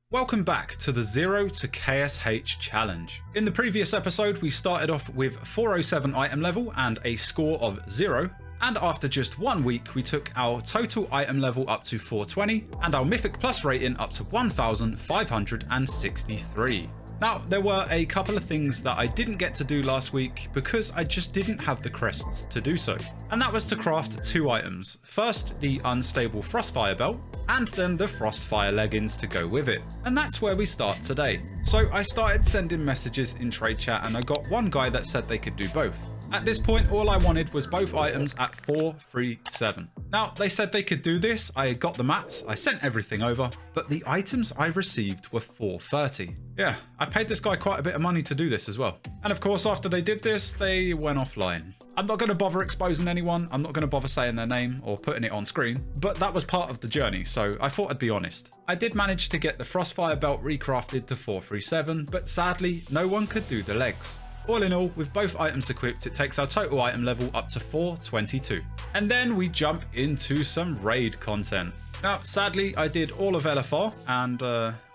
Welcome back to the 0 to KSH challenge. In the previous episode we started off with 407 item level and a score of 0, and after just 1 week we took our total item level up to 420 and our Mythic Plus rating up to 1563. Now, there were a couple of things that I didn't get to do last week because I just didn't have the crests to do so. And that was to craft 2 items. First, the unstable Frostfire belt, and then the Frostfire leggings to go with it. And that's where we start today. So I started sending messages in trade chat and I got one guy that said they could do both. At this point, all I wanted was both items at 437. Now, they said they could do this, I got the mats, I sent everything over, but the items I received were 430. Yeah, I paid this guy quite a bit of money to do this as well. And of course, after they did this, they went offline. I'm not going to bother exposing anyone, I'm not going to bother saying their name or putting it on screen, but that was part of the journey, so I thought I'd be honest. I did manage to get the Frostfire belt recrafted to 437, but sadly, no one could do the legs. All in all, with both items equipped, it takes our total item level up to 422. And then we jump into some raid content. Now, sadly, I did all of LFR and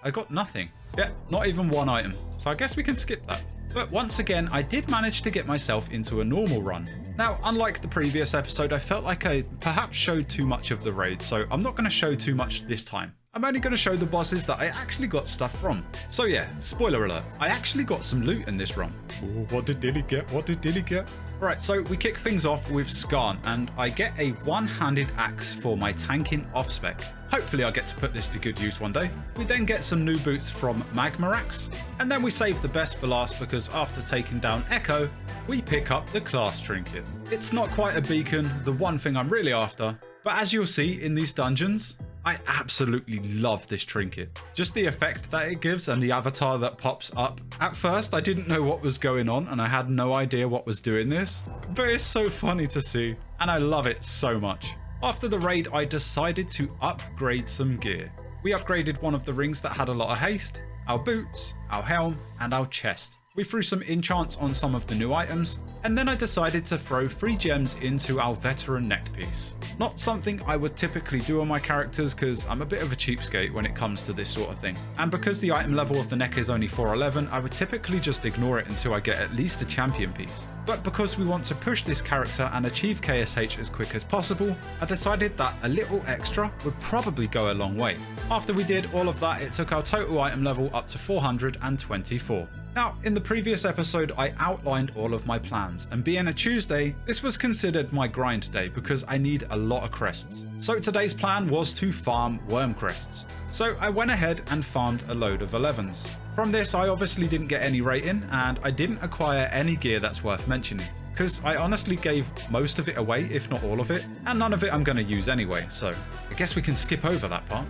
I got nothing. Yeah, not even one item. So I guess we can skip that. But once again, I did manage to get myself into a normal run. Now, unlike the previous episode, I felt like I perhaps showed too much of the raid, so I'm not going to show too much this time. I'm only going to show the bosses that I actually got stuff from. So yeah, spoiler alert, I actually got some loot in this run. Ooh, what did Dilly get? What did Dilly get? Right, so we kick things off with Skarn, and I get a one-handed axe for my tanking off-spec. Hopefully I get to put this to good use one day. We then get some new boots from Magmarax, and then we save the best for last because after taking down Echo, we pick up the class trinket. It's not quite a beacon, the one thing I'm really after, but as you'll see in these dungeons, I absolutely love this trinket. Just the effect that it gives and the avatar that pops up. At first, I didn't know what was going on and I had no idea what was doing this, but it's so funny to see and I love it so much. After the raid, I decided to upgrade some gear. We upgraded one of the rings that had a lot of haste, our boots, our helm, and our chest. We threw some enchants on some of the new items, and then I decided to throw 3 gems into our veteran neckpiece. Not something I would typically do on my characters because I'm a bit of a cheapskate when it comes to this sort of thing. And because the item level of the neck is only 411, I would typically just ignore it until I get at least a champion piece. But because we want to push this character and achieve KSH as quick as possible, I decided that a little extra would probably go a long way. After we did all of that, it took our total item level up to 424. Now, in the previous episode, I outlined all of my plans, and being a Tuesday, this was considered my grind day because I need a lot of crests. So today's plan was to farm worm crests. So I went ahead and farmed a load of 11s. From this, I obviously didn't get any rating, and I didn't acquire any gear that's worth mentioning, because I honestly gave most of it away, if not all of it, and none of it I'm going to use anyway, so I guess we can skip over that part.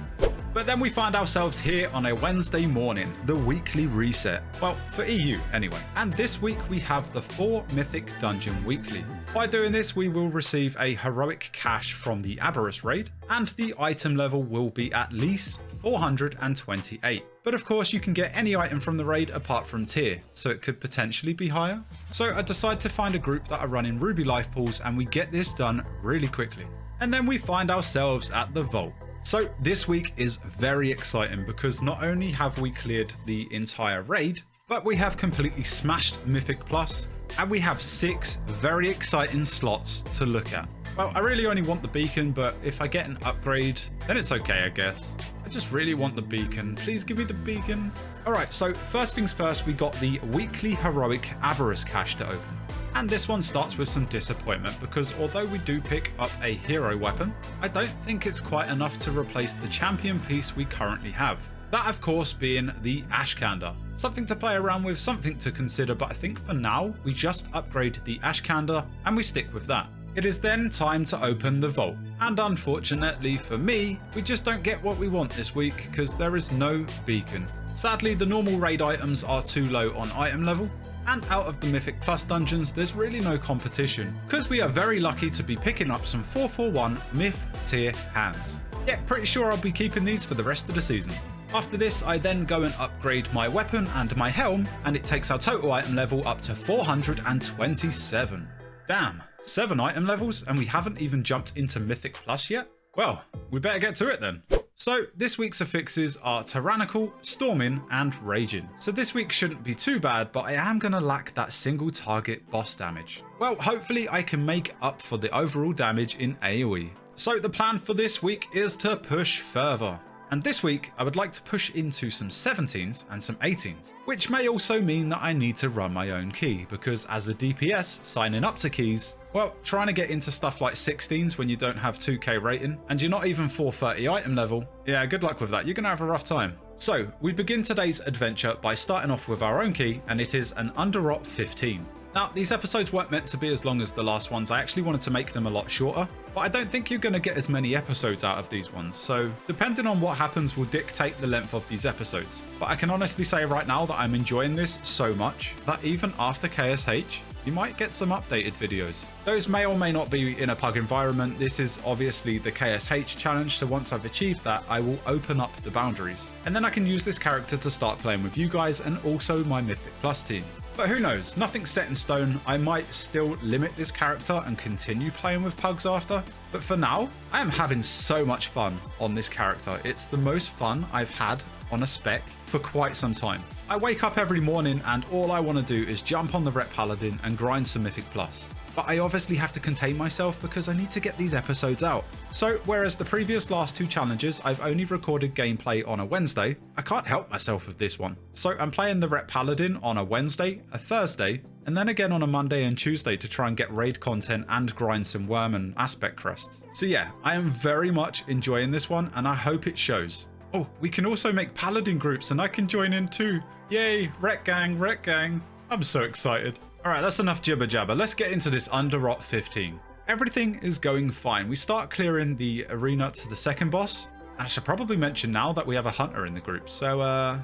But then we find ourselves here on a Wednesday morning, the weekly reset. Well, for EU anyway. And this week we have the 4 Mythic Dungeon Weekly. By doing this, we will receive a heroic cache from the BRRRRR raid, and the item level will be at least 428. But of course you can get any item from the raid apart from tier, so it could potentially be higher. So I decide to find a group that are running Ruby life pools and we get this done really quickly. And then we find ourselves at the vault. So this week is very exciting because not only have we cleared the entire raid, but we have completely smashed Mythic Plus, and we have 6 very exciting slots to look at. Well, I really only want the beacon, but if I get an upgrade, then it's okay, I guess. I just really want the beacon. Please give me the beacon. Alright, so first things first, we got the weekly heroic BRRRRR cache to open. And this one starts with some disappointment because although we do pick up a hero weapon, I don't think it's quite enough to replace the champion piece we currently have. That of course being the Ashkander. Something to play around with, something to consider, but I think for now we just upgrade the Ashkander and we stick with that. It is then time to open the vault, and unfortunately for me, we just don't get what we want this week because there is no beacon. Sadly, the normal raid items are too low on item level, and out of the Mythic Plus dungeons, there's really no competition because we are very lucky to be picking up some 441 Myth tier hands. Yeah, pretty sure I'll be keeping these for the rest of the season. After this, I then go and upgrade my weapon and my helm, and it takes our total item level up to 427. Damn, 7 item levels and we haven't even jumped into Mythic Plus yet? Well, we better get to it then. So this week's affixes are Tyrannical, Storming, and Raging. So this week shouldn't be too bad, but I am going to lack that single target boss damage. Well, hopefully I can make up for the overall damage in AoE. So the plan for this week is to push further. And this week, I would like to push into some 17s and some 18s, which may also mean that I need to run my own key, because as a DPS, signing up to keys, well, trying to get into stuff like 16s when you don't have 2k rating, and you're not even 430 item level, yeah, good luck with that, you're going to have a rough time. So, we begin today's adventure by starting off with our own key, and it is an Underrot 15. Now, these episodes weren't meant to be as long as the last ones. I actually wanted to make them a lot shorter, but I don't think you're going to get as many episodes out of these ones. So depending on what happens will dictate the length of these episodes. But I can honestly say right now that I'm enjoying this so much that even after KSH, you might get some updated videos. Those may or may not be in a pug environment. This is obviously the KSH challenge, so once I've achieved that, I will open up the boundaries. And then I can use this character to start playing with you guys and also my Mythic Plus team. But who knows, nothing's set in stone. I might still limit this character and continue playing with pugs after. But for now, I am having so much fun on this character. It's the most fun I've had on a spec for quite some time. I wake up every morning and all I want to do is jump on the Ret Paladin and grind some Mythic Plus. But I obviously have to contain myself because I need to get these episodes out. So whereas the previous last two challenges I've only recorded gameplay on a Wednesday, I can't help myself with this one. So I'm playing the Ret Paladin on a Wednesday, a Thursday, and then again on a Monday and Tuesday to try and get raid content and grind some worm and aspect crests. So yeah, I am very much enjoying this one and I hope it shows. Oh, we can also make Paladin groups and I can join in too. Yay, Ret Gang, Ret Gang. I'm so excited. Alright, that's enough jibber jabber. Let's get into this Underrot 15. Everything is going fine. We start clearing the arena to the second boss. And I should probably mention now that we have a hunter in the group. So,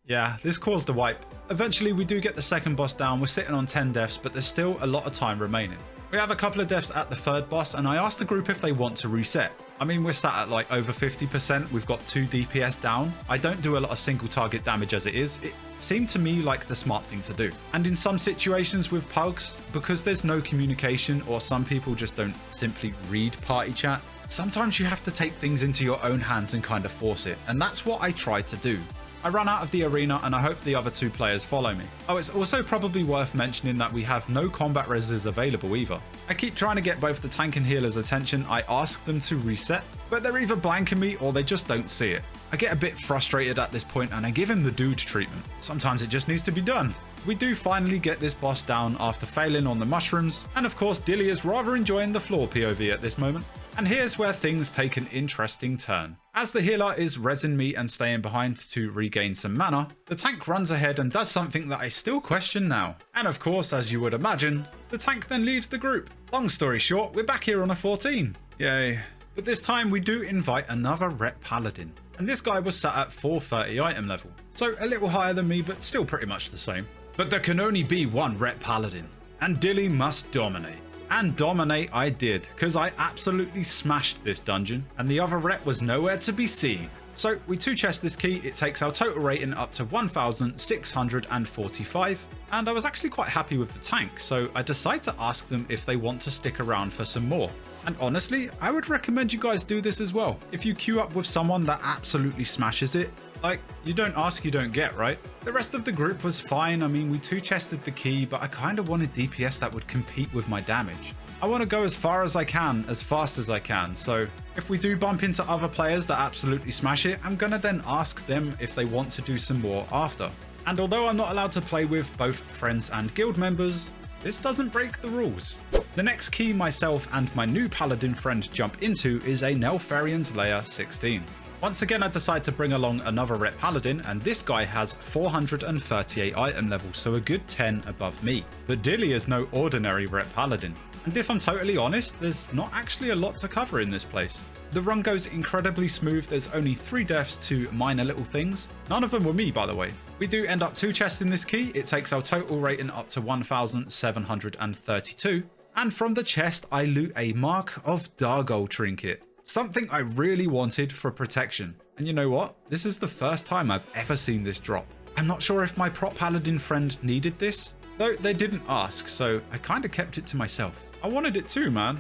yeah, this caused a wipe. Eventually, we do get the second boss down. We're sitting on 10 deaths, but there's still a lot of time remaining. We have a couple of deaths at the third boss, and I asked the group if they want to reset. I mean, we're sat at like over 50%. We've got 2 DPS down. I don't do a lot of single target damage as it is. It seemed to me like the smart thing to do. And in some situations with pugs, because there's no communication or some people just don't simply read party chat, sometimes you have to take things into your own hands and kind of force it. And that's what I try to do. I run out of the arena and I hope the other 2 players follow me. Oh, it's also probably worth mentioning that we have no combat reses available either. I keep trying to get both the tank and healer's attention. I ask them to reset, but they're either blanking me or they just don't see it. I get a bit frustrated at this point and I give him the dude treatment. Sometimes it just needs to be done. We do finally get this boss down after failing on the mushrooms, and of course Dilly is rather enjoying the floor POV at this moment. And here's where things take an interesting turn. As the healer is resin me and staying behind to regain some mana, the tank runs ahead and does something that I still question now. And of course, as you would imagine, the tank then leaves the group. Long story short, we're back here on a 14. Yay. But this time we do invite another Ret Paladin. And this guy was sat at 430 item level. So a little higher than me, but still pretty much the same. But there can only be one Ret Paladin. And Dilly must dominate. And dominate I did, because I absolutely smashed this dungeon, and the other Ret was nowhere to be seen. So we 2-chest this key, it takes our total rating up to 1,645, and I was actually quite happy with the tank, so I decided to ask them if they want to stick around for some more. And honestly, I would recommend you guys do this as well. If you queue up with someone that absolutely smashes it, like, you don't ask, you don't get, right? The rest of the group was fine. I mean, we 2-chested the key, but I kind of wanted DPS that would compete with my damage. I want to go as far as I can, as fast as I can, so if we do bump into other players that absolutely smash it, I'm gonna then ask them if they want to do some more after. And although I'm not allowed to play with both friends and guild members, this doesn't break the rules. The next key myself and my new paladin friend jump into is a Neltharian's Lair 16. Once again, I decide to bring along another Ret Paladin, and this guy has 438 item levels, so a good 10 above me. But Dilly is no ordinary Ret Paladin. And if I'm totally honest, there's not actually a lot to cover in this place. The run goes incredibly smooth. There's only 3 deaths to minor little things. None of them were me, by the way. We do end up 2-chesting this key. It takes our total rating up to 1,732. And from the chest, I loot a Mark of Dargol trinket. Something I really wanted for protection. And you know what? This is the first time I've ever seen this drop. I'm not sure if my prop paladin friend needed this, though they didn't ask, so I kind of kept it to myself. I wanted it too, man.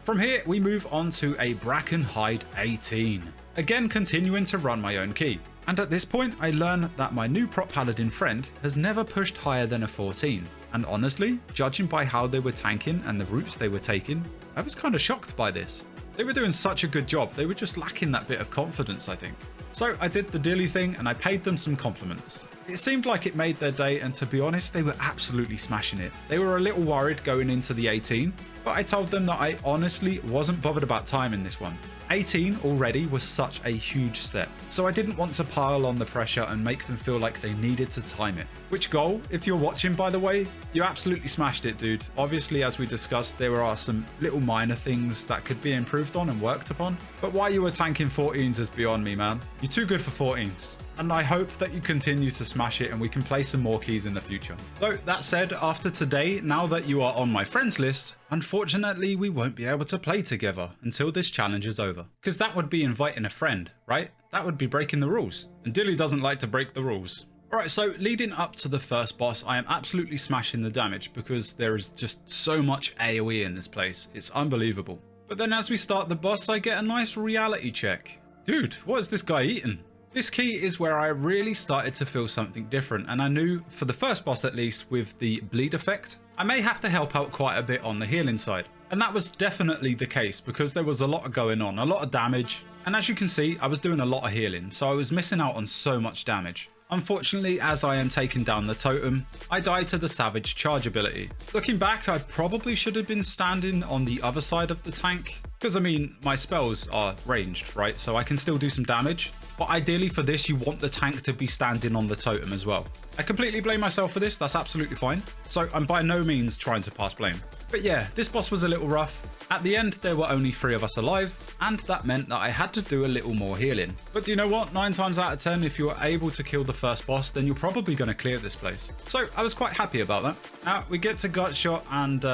From here, we move on to a Brackenhide 18. Again, continuing to run my own key. And at this point, I learn that my new prop paladin friend has never pushed higher than a 14. And honestly, judging by how they were tanking and the routes they were taking, I was kind of shocked by this. They were doing such a good job, they were just lacking that bit of confidence, I think. So I did the dilly thing and I paid them some compliments. It seemed like it made their day, and to be honest, they were absolutely smashing it. They were a little worried going into the 18, but I told them that I honestly wasn't bothered about time in this one. 18 already was such a huge step, so I didn't want to pile on the pressure and make them feel like they needed to time it. Which goal, if you're watching by the way, you absolutely smashed it, dude. Obviously, as we discussed, there are some little minor things that could be improved on and worked upon, but why you were tanking 14s is beyond me, man. You're too good for 14s. And I hope that you continue to smash it and we can play some more keys in the future. Though that said, after today, now that you are on my friends list, unfortunately we won't be able to play together until this challenge is over. Because that would be inviting a friend, right? That would be breaking the rules. And Dilly doesn't like to break the rules. Alright, so leading up to the first boss, I am absolutely smashing the damage because there is just so much AoE in this place. It's unbelievable. But then as we start the boss, I get a nice reality check. Dude, what is this guy eating? This key is where I really started to feel something different, and I knew, for the first boss at least, with the bleed effect, I may have to help out quite a bit on the healing side. And that was definitely the case, because there was a lot going on, a lot of damage, and as you can see, I was doing a lot of healing, so I was missing out on so much damage. Unfortunately, as I am taking down the totem, I die to the Savage charge ability. Looking back, I probably should have been standing on the other side of the tank, because I mean, my spells are ranged, right? So I can still do some damage. But ideally for this, you want the tank to be standing on the totem as well. I completely blame myself for this, that's absolutely fine. So I'm by no means trying to pass blame. But yeah, this boss was a little rough. At the end, there were only 3 of us alive, and that meant that I had to do a little more healing. But do you know what? 9 times out of 10, if you are able to kill the first boss, then you're probably going to clear this place. So I was quite happy about that. Now we get to gut shot, and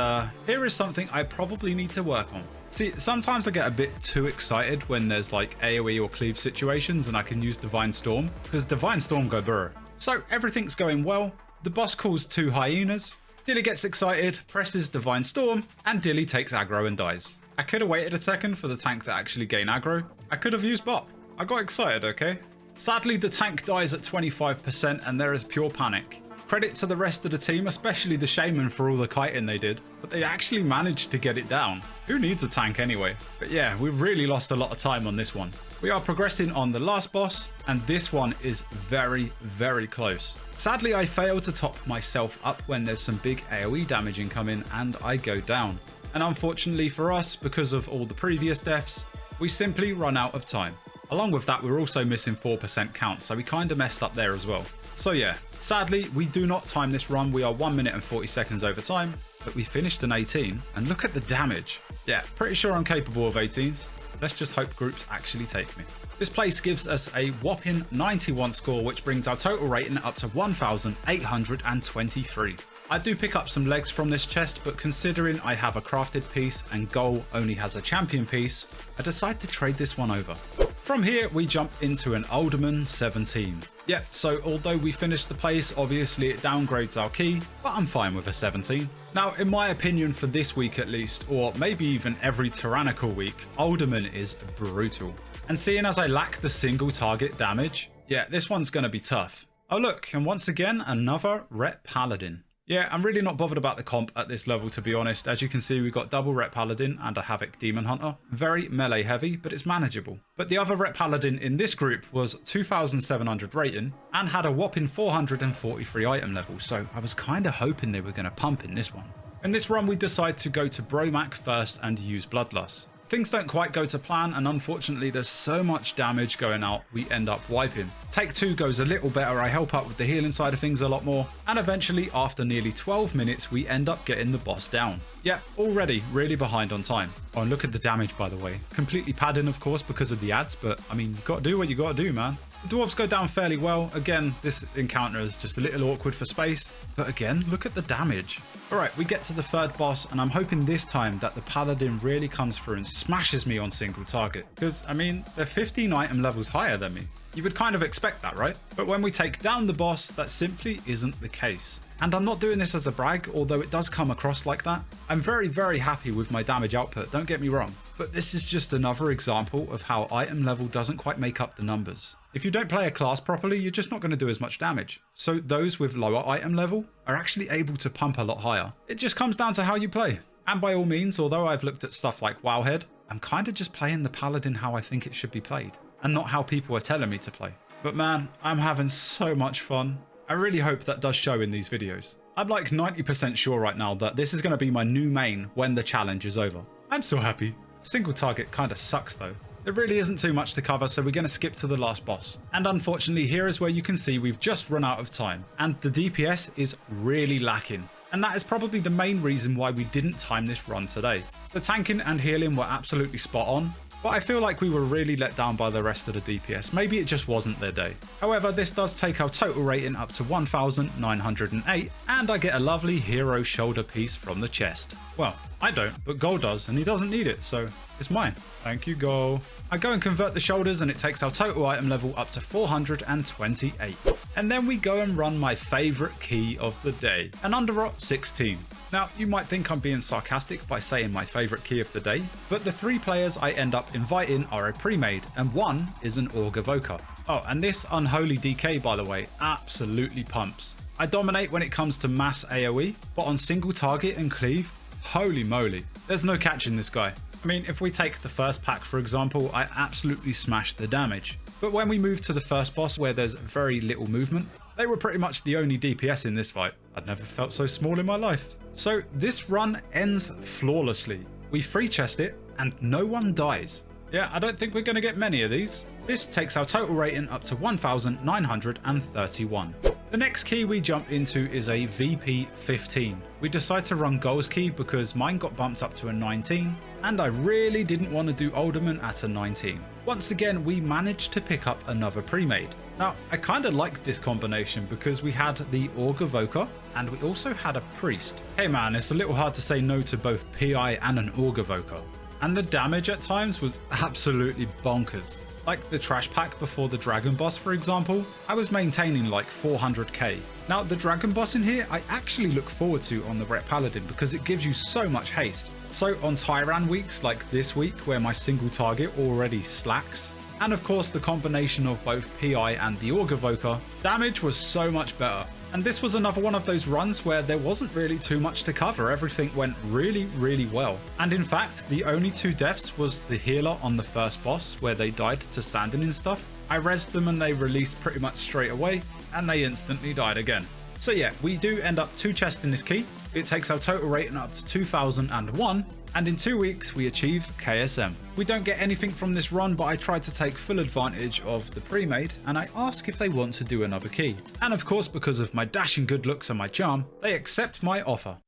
here is something I probably need to work on. See, sometimes I get a bit too excited when there's like AoE or cleave situations and I can use Divine Storm, because Divine Storm go brr. So everything's going well, the boss calls 2 hyenas, Dilly gets excited, presses Divine Storm, and Dilly takes aggro and dies. I could have waited a second for the tank to actually gain aggro. I could have used bot. I got excited, okay? Sadly, the tank dies at 25% and there is pure panic. Credit to the rest of the team, especially the Shaman, for all the kiting they did, but they actually managed to get it down. Who needs a tank anyway? But yeah, we've really lost a lot of time on this one. We are progressing on the last boss, and this one is very, very close. Sadly, I fail to top myself up when there's some big AoE damage incoming and I go down. And unfortunately for us, because of all the previous deaths, we simply run out of time. Along with that, we're also missing 4% count, so we kind of messed up there as well. So yeah, sadly, we do not time this run. We are 1 minute and 40 seconds over time, but we finished an 18, and look at the damage. Yeah, pretty sure I'm capable of 18s. Let's just hope groups actually take me. This place gives us a whopping 91 score, which brings our total rating up to 1,823. I do pick up some legs from this chest, but considering I have a crafted piece and Goal only has a champion piece, I decide to trade this one over. From here, we jump into an Alderman 17. Yep, so although we finished the place, obviously it downgrades our key, but I'm fine with a 17. Now, in my opinion, for this week at least, or maybe even every tyrannical week, Alderman is brutal. And seeing as I lack the single target damage, yeah, this one's going to be tough. Oh look, and once again, another Rep Paladin. Yeah, I'm really not bothered about the comp at this level, to be honest. As you can see, we've got double Rep Paladin and a Havoc Demon Hunter. Very melee heavy, but it's manageable. But the other Rep Paladin in this group was 2,700 rating and had a whopping 443 item level, so I was kind of hoping they were going to pump in this one. In this run, we decide to go to Bromac first and use Bloodlust. Things don't quite go to plan, and unfortunately there's so much damage going out, we end up wiping. Take 2 goes a little better, I help out with the healing side of things a lot more, and eventually after nearly 12 minutes we end up getting the boss down. Yeah, already really behind on time. Oh, and look at the damage, by the way. Completely padding of course because of the ads, but I mean, you gotta do what you gotta do, man. The dwarves go down fairly well. Again, this encounter is just a little awkward for space, but again, look at the damage. Alright, we get to the third boss, and I'm hoping this time that the paladin really comes through and smashes me on single target. Because, I mean, they're 15 item levels higher than me. You would kind of expect that, right? But when we take down the boss, that simply isn't the case. And I'm not doing this as a brag, although it does come across like that. I'm very, very happy with my damage output, don't get me wrong. But this is just another example of how item level doesn't quite make up the numbers. If you don't play a class properly, you're just not going to do as much damage. So those with lower item level are actually able to pump a lot higher. It just comes down to how you play. And by all means, although I've looked at stuff like Wowhead, I'm kind of just playing the paladin how I think it should be played, and not how people are telling me to play. But man, I'm having so much fun. I really hope that does show in these videos. I'm like 90% sure right now that this is going to be my new main when the challenge is over. I'm so happy. Single target kind of sucks though. There really isn't too much to cover, so we're going to skip to the last boss. And unfortunately, here is where you can see we've just run out of time, and the DPS is really lacking. And that is probably the main reason why we didn't time this run today. The tanking and healing were absolutely spot on, but I feel like we were really let down by the rest of the DPS. Maybe it just wasn't their day. However, this does take our total rating up to 1,908, and I get a lovely hero shoulder piece from the chest. Well, I don't, but Gol does, and he doesn't need it, so it's mine. Thank you, Gol. I go and convert the shoulders, and it takes our total item level up to 428. And then we go and run my favourite key of the day, an Underrot 16. Now, you might think I'm being sarcastic by saying my favourite key of the day, but the 3 players I end up inviting are a pre-made, and one is an Org Evoker. Oh, and this Unholy DK, by the way, absolutely pumps. I dominate when it comes to mass AoE, but on single target and cleave, holy moly, there's no catching this guy. I mean, if we take the first pack for example, I absolutely smashed the damage. But when we move to the first boss where there's very little movement, they were pretty much the only DPS in this fight. I'd never felt so small in my life. So this run ends flawlessly. We free chest it and no one dies. Yeah, I don't think we're going to get many of these. This takes our total rating up to 1,931. The next key we jump into is a VP 15. We decide to run Gol's key because mine got bumped up to a 19, and I really didn't want to do Alderman at a 19. Once again, we managed to pick up another pre-made. Now, I kind of liked this combination because we had the Org Evoker and we also had a Priest. Hey man, it's a little hard to say no to both PI and an Org Evoker. And the damage at times was absolutely bonkers. Like the trash pack before the dragon boss for example, I was maintaining like 400k. Now the dragon boss in here I actually look forward to on the Ret Paladin because it gives you so much haste. So on Tyran weeks like this week where my single target already slacks, and of course the combination of both PI and the Org Evoker, damage was so much better. And this was another one of those runs where there wasn't really too much to cover, everything went really well. And in fact, the only 2 deaths was the healer on the first boss where they died to standing and stuff. I rezzed them and they released pretty much straight away, and they instantly died again. So yeah, we do end up 2 chests in this key. It takes our total rating up to 2001, and in 2 weeks we achieve KSM. We don't get anything from this run, but I tried to take full advantage of the pre-made and I ask if they want to do another key. And of course, because of my dashing good looks and my charm, they accept my offer.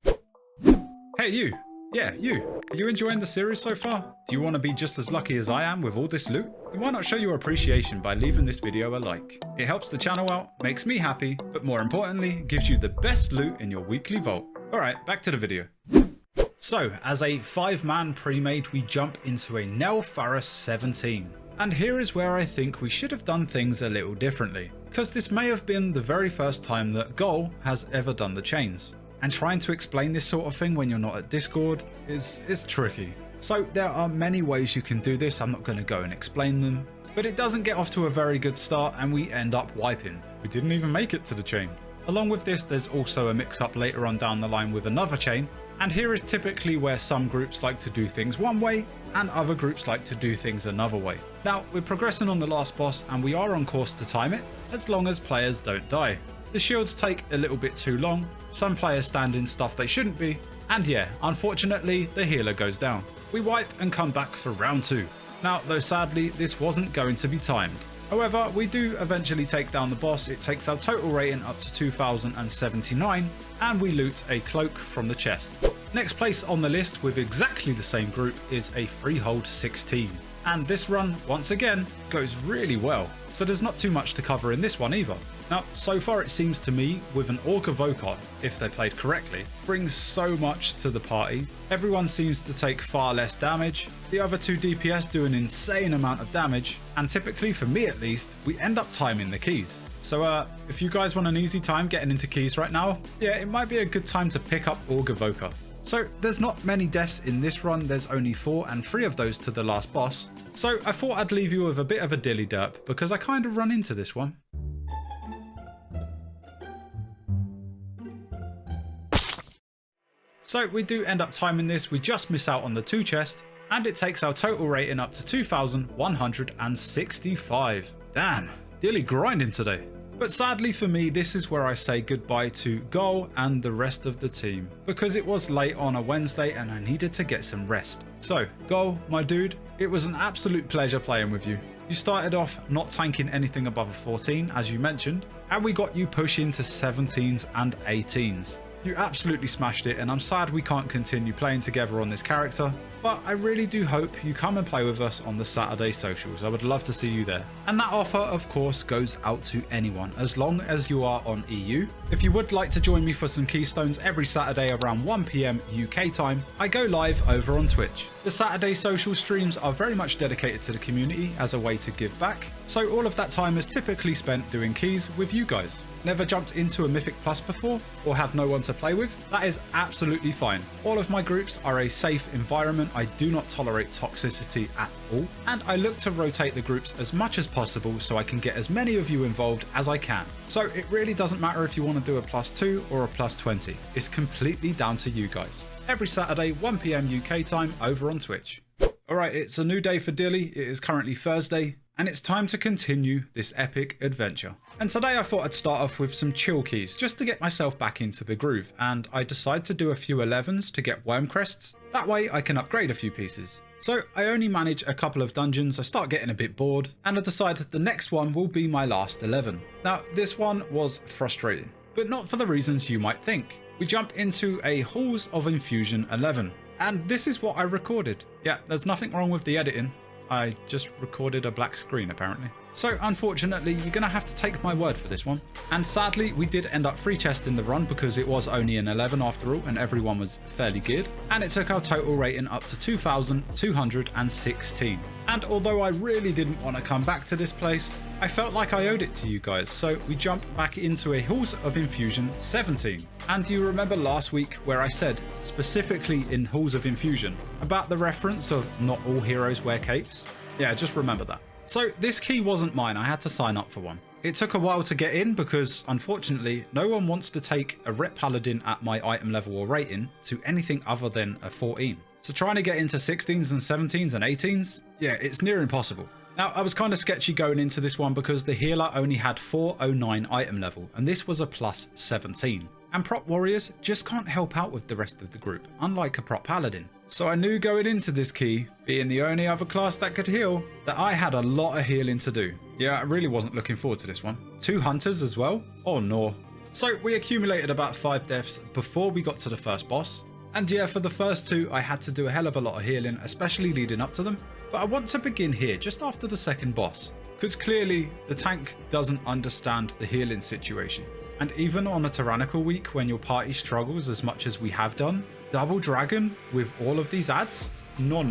Hey you! Yeah, you! Are you enjoying the series so far? Do you want to be just as lucky as I am with all this loot? Then why not show your appreciation by leaving this video a like? It helps the channel out, makes me happy, but more importantly, gives you the best loot in your weekly vault. Alright, back to the video. So, as a 5-man pre-made, we jump into a Nel Faris 17. And here is where I think we should have done things a little differently, because this may have been the very first time that Gol has ever done the chains. And trying to explain this sort of thing when you're not at Discord is tricky. So there are many ways you can do this, I'm not going to go and explain them. But it doesn't get off to a very good start and we end up wiping. We didn't even make it to the chain. Along with this, there's also a mix-up later on down the line with another chain. And here is typically where some groups like to do things one way and other groups like to do things another way. Now, we're progressing on the last boss and we are on course to time it, as long as players don't die. The shields take a little bit too long, some players stand in stuff they shouldn't be, and yeah, unfortunately, the healer goes down. We wipe and come back for round 2. Now, though sadly, this wasn't going to be timed. However, we do eventually take down the boss. It takes our total rating up to 2079, and we loot a cloak from the chest. Next place on the list with exactly the same group is a Freehold 16. And this run, once again, goes really well, so there's not too much to cover in this one either. Now, so far it seems to me, with an Orc Evoker, if they played correctly, brings so much to the party. Everyone seems to take far less damage, the other two DPS do an insane amount of damage, and typically, for me at least, we end up timing the keys. So if you guys want an easy time getting into keys right now, yeah, it might be a good time to pick up Orc Evoker. So there's not many deaths in this run, there's only 4 and 3 of those to the last boss. So I thought I'd leave you with a bit of a dilly derp because I kind of run into this one. So we do end up timing this, we just miss out on the 2 chest, and it takes our total rating up to 2,165. Damn, Dilly grinding today. But sadly for me, this is where I say goodbye to Gol and the rest of the team, because it was late on a Wednesday and I needed to get some rest. So Gol, my dude, it was an absolute pleasure playing with you. You started off not tanking anything above a 14, as you mentioned, and we got you pushing to 17s and 18s. You absolutely smashed it, and I'm sad we can't continue playing together on this character, but I really do hope you come and play with us on the Saturday socials. I would love to see you there. And that offer, of course, goes out to anyone, as long as you are on EU. If you would like to join me for some Keystones every Saturday around 1 PM UK time, I go live over on Twitch. The Saturday social streams are very much dedicated to the community as a way to give back, so all of that time is typically spent doing keys with you guys. Never jumped into a Mythic Plus before, or have no one to play with? That is absolutely fine. All of my groups are a safe environment. I do not tolerate toxicity at all, and I look to rotate the groups as much as possible so I can get as many of you involved as I can. So it really doesn't matter if you want to do a +2 or a +20. It's completely down to you guys. Every Saturday, 1 PM UK time over on Twitch. Alright, it's a new day for Dilly. It is currently Thursday, and it's time to continue this epic adventure. And today I thought I'd start off with some chill keys just to get myself back into the groove, and I decided to do a few 11s to get worm crests. That way I can upgrade a few pieces. So I only manage a couple of dungeons, I start getting a bit bored, and I decided the next one will be my last 11. Now this one was frustrating, but not for the reasons you might think. We jump into a Halls of Infusion 11, and this is what I recorded. Yeah, there's nothing wrong with the editing. I just recorded a black screen apparently. So unfortunately, you're going to have to take my word for this one. And sadly, we did end up free chesting the run because it was only an 11 after all and everyone was fairly geared. And it took our total rating up to 2,216. And although I really didn't want to come back to this place, I felt like I owed it to you guys. So we jump back into a Halls of Infusion 17. And do you remember last week where I said, specifically in Halls of Infusion, about the reference of not all heroes wear capes? Yeah, just remember that. So this key wasn't mine, I had to sign up for one. It took a while to get in because, unfortunately, no one wants to take a Rep Paladin at my item level or rating to anything other than a 14. So trying to get into 16s and 17s and 18s, yeah, it's near impossible. Now, I was kind of sketchy going into this one because the healer only had 409 item level, and this was a +17. And prop warriors just can't help out with the rest of the group, unlike a prop paladin. So I knew going into this key, being the only other class that could heal, that I had a lot of healing to do. Yeah, I really wasn't looking forward to this one. 2 hunters as well? Oh no. So we accumulated about 5 deaths before we got to the first boss. And yeah, for the first 2, I had to do a hell of a lot of healing, especially leading up to them. But I want to begin here, just after the second boss. Because clearly, the tank doesn't understand the healing situation. And even on a tyrannical week when your party struggles as much as we have done, double dragon with all of these ads? No.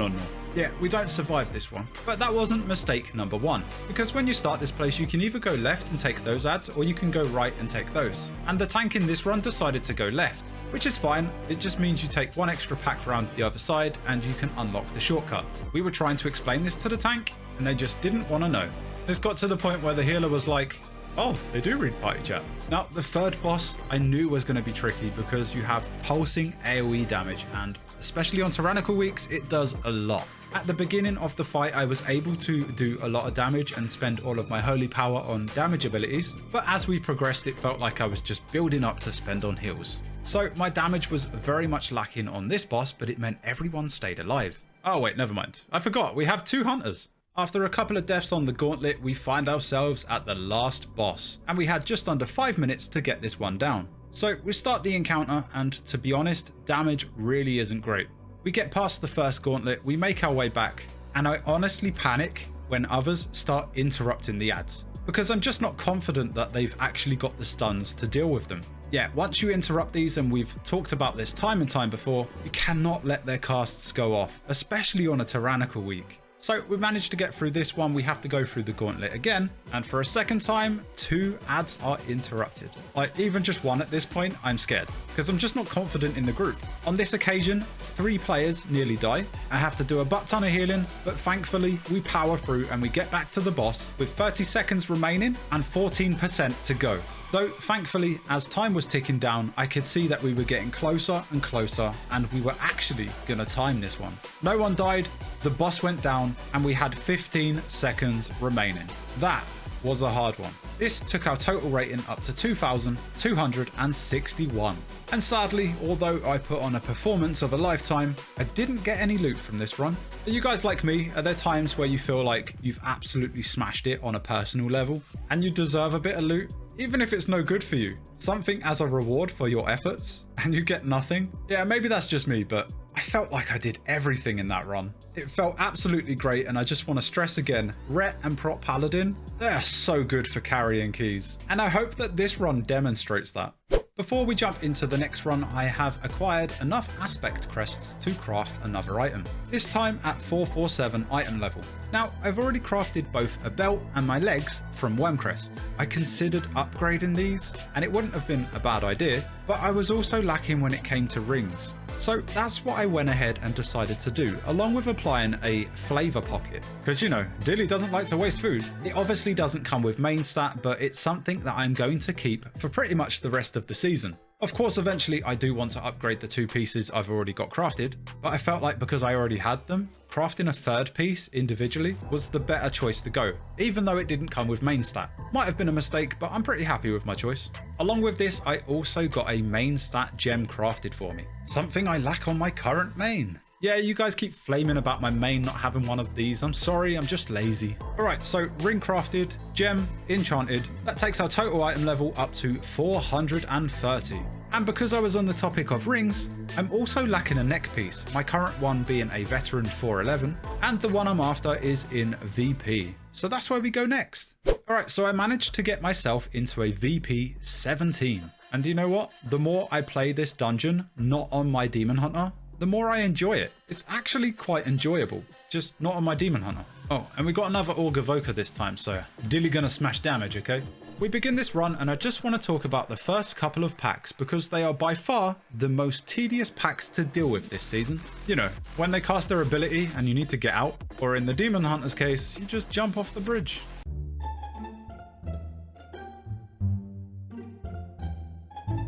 Yeah, we don't survive this one. But that wasn't mistake number 1. Because when you start this place, you can either go left and take those ads, or you can go right and take those. And the tank in this run decided to go left, which is fine. It just means you take 1 extra pack round the other side and you can unlock the shortcut. We were trying to explain this to the tank and they just didn't want to know. This got to the point where the healer was like, oh, they do read party chat. Now, the third boss I knew was going to be tricky because you have pulsing AoE damage, and especially on tyrannical weeks, it does a lot. At the beginning of the fight, I was able to do a lot of damage and spend all of my holy power on damage abilities, but as we progressed, it felt like I was just building up to spend on heals. So my damage was very much lacking on this boss, but it meant everyone stayed alive. Oh wait, never mind. I forgot, we have 2 hunters. After a couple of deaths on the gauntlet, we find ourselves at the last boss, and we had just under 5 minutes to get this one down. So we start the encounter, and to be honest, damage really isn't great. We get past the first gauntlet, we make our way back, and I honestly panic when others start interrupting the ads. because I'm just not confident that they've actually got the stuns to deal with them. Yeah, once you interrupt these, and we've talked about this time and time before, you cannot let their casts go off, especially on a tyrannical week. So we managed to get through this one. We have to go through the gauntlet again, and for a second time, 2 ads are interrupted. Like, even just one at this point, I'm scared, because I'm just not confident in the group. On this occasion, 3 players nearly die. I have to do a butt ton of healing, but thankfully we power through and we get back to the boss with 30 seconds remaining and 14% to go. Though, thankfully, as time was ticking down, I could see that we were getting closer and closer, and we were actually gonna time this one. No one died, the boss went down, and we had 15 seconds remaining. That was a hard one. This took our total rating up to 2,261. And sadly, although I put on a performance of a lifetime, I didn't get any loot from this run. Are you guys like me? Are there times where you feel like you've absolutely smashed it on a personal level, and you deserve a bit of loot? Even if it's no good for you, something as a reward for your efforts, and you get nothing? Yeah, maybe that's just me, but I felt like I did everything in that run. It felt absolutely great, and I just want to stress again, Ret and Prot Paladin, they're so good for carrying keys, and I hope that this run demonstrates that. Before we jump into the next run, I have acquired enough aspect crests to craft another item, this time at 447 item level. Now, I've already crafted both a belt and my legs from worm crests. I considered upgrading these, and it wouldn't have been a bad idea, but I was also lacking when it came to rings. So that's what I went ahead and decided to do, along with applying a flavor pocket. Because, you know, Dilly doesn't like to waste food. It obviously doesn't come with main stat, but it's something that I'm going to keep for pretty much the rest of the season. Of course, eventually I do want to upgrade the 2 pieces I've already got crafted, but I felt like because I already had them, crafting a 3rd piece individually was the better choice to go, even though it didn't come with main stat. Might have been a mistake, but I'm pretty happy with my choice. Along with this, I also got a main stat gem crafted for me, something I lack on my current main. Yeah, you guys keep flaming about my main not having one of these. I'm sorry, I'm just lazy. Alright, so ring crafted, gem enchanted. That takes our total item level up to 430. And because I was on the topic of rings, I'm also lacking a neck piece, my current one being a veteran 411, and the one I'm after is in VP. So that's where we go next. Alright, so I managed to get myself into a VP 17. And you know what? The more I play this dungeon, not on my Demon Hunter, the more I enjoy it. It's actually quite enjoyable, just not on my Demon Hunter. Oh, and we got another Org Evoker this time, so Dilly gonna smash damage, okay? We begin this run, and I just want to talk about the first couple of packs because they are by far the most tedious packs to deal with this season. You know, when they cast their ability and you need to get out, or in the Demon Hunter's case, you just jump off the bridge.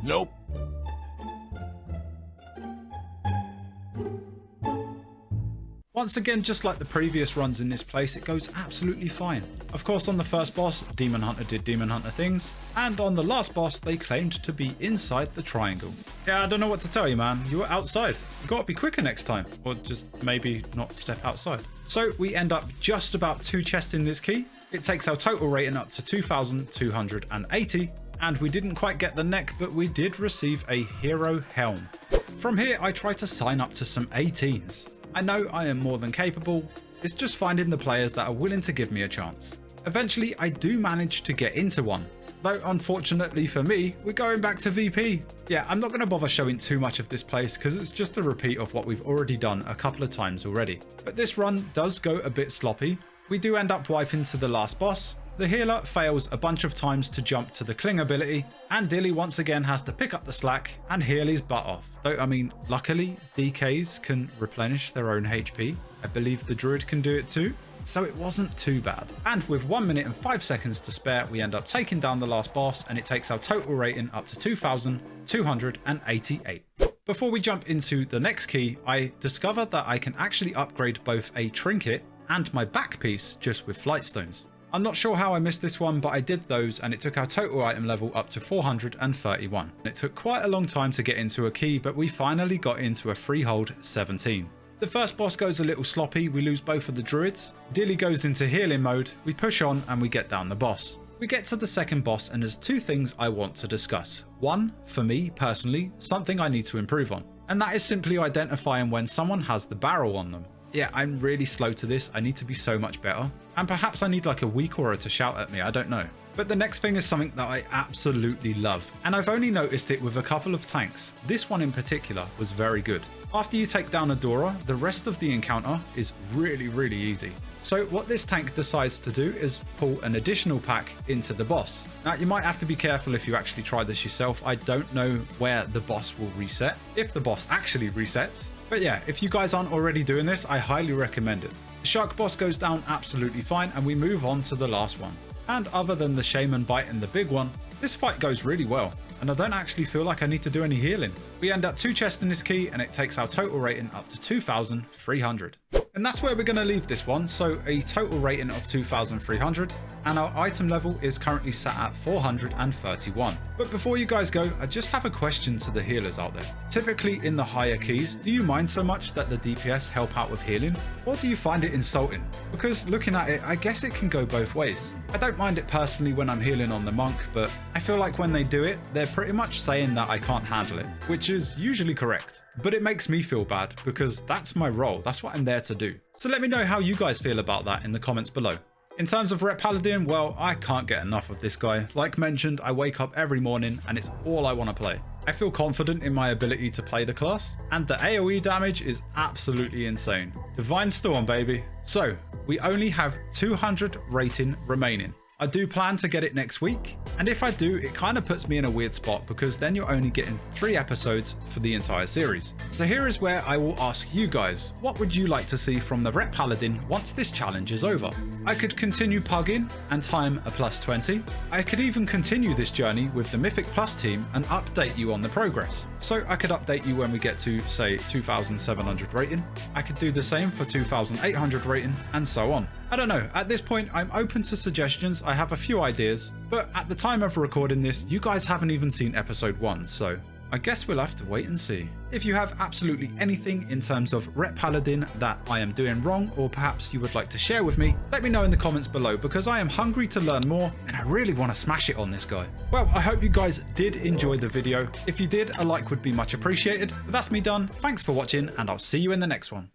Nope. Once again, just like the previous runs in this place, it goes absolutely fine. Of course, on the first boss, Demon Hunter did Demon Hunter things, and on the last boss, they claimed to be inside the triangle. Yeah, I don't know what to tell you, man. You were outside. You gotta be quicker next time, or just maybe not step outside. So we end up just about 2 chesting this key. It takes our total rating up to 2,280, and we didn't quite get the neck, but we did receive a hero helm. From here, I try to sign up to some 18s. I know I am more than capable, it's just finding the players that are willing to give me a chance. Eventually, I do manage to get into one, though unfortunately for me, we're going back to VP. Yeah, I'm not going to bother showing too much of this place because it's just a repeat of what we've already done a couple of times already. But this run does go a bit sloppy. We do end up wiping to the last boss. The healer fails a bunch of times to jump to the cling ability, and Dilly once again has to pick up the slack and heal his butt off. Though, I mean, luckily, DKs can replenish their own HP. I believe the druid can do it too, so it wasn't too bad. And with 1 minute and 5 seconds to spare, we end up taking down the last boss, and it takes our total rating up to 2,288. Before we jump into the next key, I discovered that I can actually upgrade both a trinket and my back piece just with flight stones. I'm not sure how I missed this one, but I did those, and it took our total item level up to 431. It took quite a long time to get into a key, but we finally got into a freehold 17. The first boss goes a little sloppy, we lose both of the druids. Dilly goes into healing mode, we push on and we get down the boss. We get to the second boss, and there's 2 things I want to discuss. One, for me personally, something I need to improve on, and that is simply identifying when someone has the barrel on them. Yeah, I'm really slow to this, I need to be so much better. And perhaps I need like a weak aura to shout at me, I don't know. But the next thing is something that I absolutely love, and I've only noticed it with a couple of tanks. This one in particular was very good. After you take down a Dora, the rest of the encounter is really easy. So what this tank decides to do is pull an additional pack into the boss. Now you might have to be careful if you actually try this yourself. I don't know where the boss will reset, if the boss actually resets. But yeah, if you guys aren't already doing this, I highly recommend it. The shark boss goes down absolutely fine, and we move on to the last one. And other than the shaman bite and the big one, this fight goes really well, and I don't actually feel like I need to do any healing. We end up 2 chests in this key, and it takes our total rating up to 2,300. And that's where we're going to leave this one, so a total rating of 2,300, and our item level is currently sat at 431. But before you guys go, I just have a question to the healers out there. Typically in the higher keys, do you mind so much that the DPS help out with healing, or do you find it insulting? Because looking at it, I guess it can go both ways. I don't mind it personally when I'm healing on the monk, but I feel like when they do it, they're pretty much saying that I can't handle it, which is usually correct. But it makes me feel bad because that's my role, that's what I'm there to do. So let me know how you guys feel about that in the comments below. In terms of Rep Paladin, well, I can't get enough of this guy. Like mentioned, I wake up every morning and it's all I want to play. I feel confident in my ability to play the class, and the AoE damage is absolutely insane. Divine Storm, baby. So, we only have 200 rating remaining. I do plan to get it next week, and if I do, it kind of puts me in a weird spot because then you're only getting 3 episodes for the entire series. So here is where I will ask you guys, what would you like to see from the Rep Paladin once this challenge is over? I could continue pugging and time a +20. I could even continue this journey with the Mythic Plus team and update you on the progress. So I could update you when we get to, say, 2,700 rating. I could do the same for 2,800 rating, and so on. I don't know, at this point I'm open to suggestions. I have a few ideas, but at the time of recording this, you guys haven't even seen episode 1, so I guess we'll have to wait and see. If you have absolutely anything in terms of Rep Paladin that I am doing wrong, or perhaps you would like to share with me, let me know in the comments below because I am hungry to learn more and I really want to smash it on this guy. Well, I hope you guys did enjoy the video. If you did, a like would be much appreciated. But that's me done. Thanks for watching, and I'll see you in the next one.